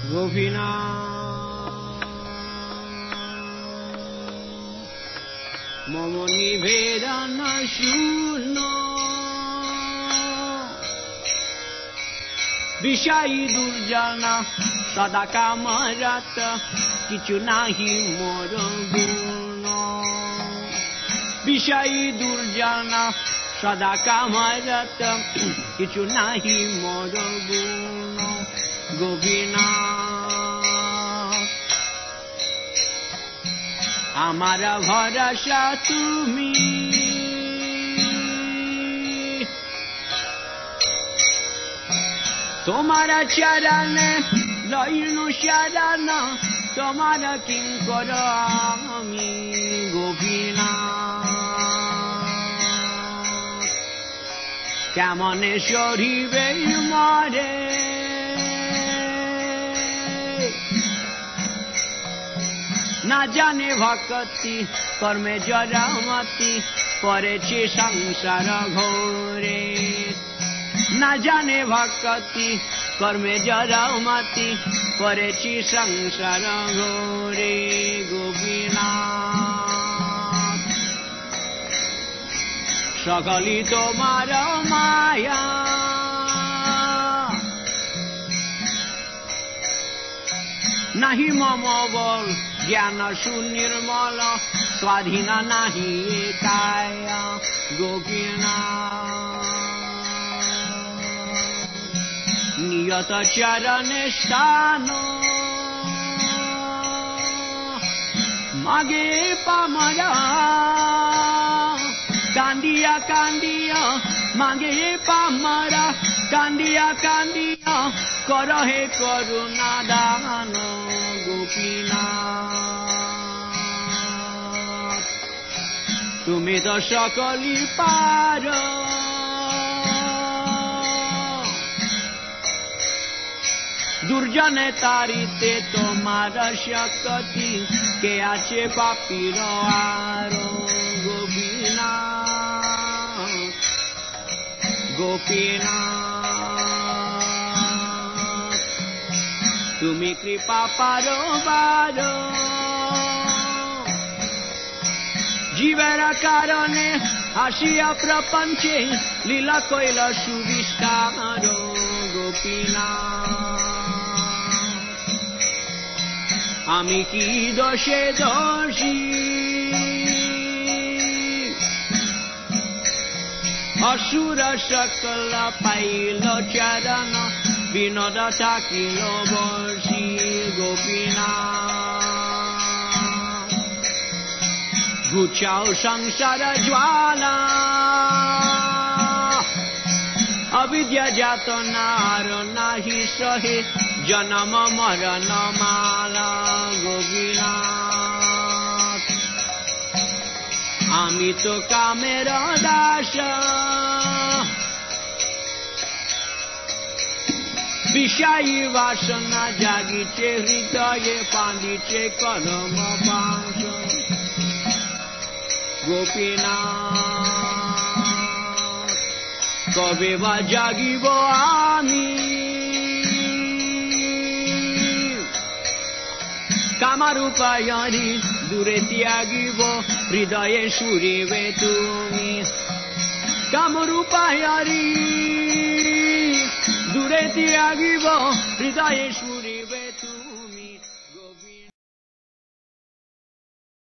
গোপীনাথ মম নিবেদন শূন্য বিষয়ী দুর্জনা সদা কামরত কিছু নাহি মোর গুণ বিষয়ী দুর্জনা সদা কামরত কিছু নাহি মোর গুণ গোপীনাথ আমার ভরসা তুমি তোমার চরণে লইনু শরণ তোমার কিঙ্কর আমি গোপীনাথ কেমনে সরিবে মরে না জানে ভক্তি কর্মে জড়মতি পড়েছে সংসার ঘোরে না জানে ভক্তি কর্মে জড়মতি পড়েছি সংসার ঘোরে গোপীনাথ সকলি তোমার মায়া নাহি মম বল জ্ঞান সুনির্মল স্বাধীন নাহি কায়া গোপীনাথ নিয়ত চরণে স্থান মাগে পামরা কান্দিয়া কান্দিয়া মাগে পামরা কান্দিয়া কান্দিয়া করহে করুণা দান গোপীনাথ তুমি তো সকলি পার দুর্জনে তারিতে তোমার শক্তি কে আছে পাপীর আর গোপীনাথ গোপীনাথ তুমি কৃপা পারো বারো জীবের কারণে আসিয়া প্রপঞ্চে লীলা কইল সুবিস্তার গোপীনাথ আমি কি দোষে দোষী অসুর সকল পাইল চরণ বিনোদ থাকিল বর্ষি গোপীনাথ ঘুচাও সংসার জ্বালা অবিদ্যা জাত নার নাহি সহে জনম মরণ মালা গোপীনাথ আমি তো কামের দাস বিষয়ী বাসনা জাগিছে হৃদয়ে পাঁদিছে কর্ম পাশ গোপীনাথ কবে বা জাগিব আমি কামার উপায়রি দূরে ত্যাগিব হৃদয়ে সুরিবে তুমি কামর উপায়রি দূরে ত্যাগিব হৃদয়ে সুরিবে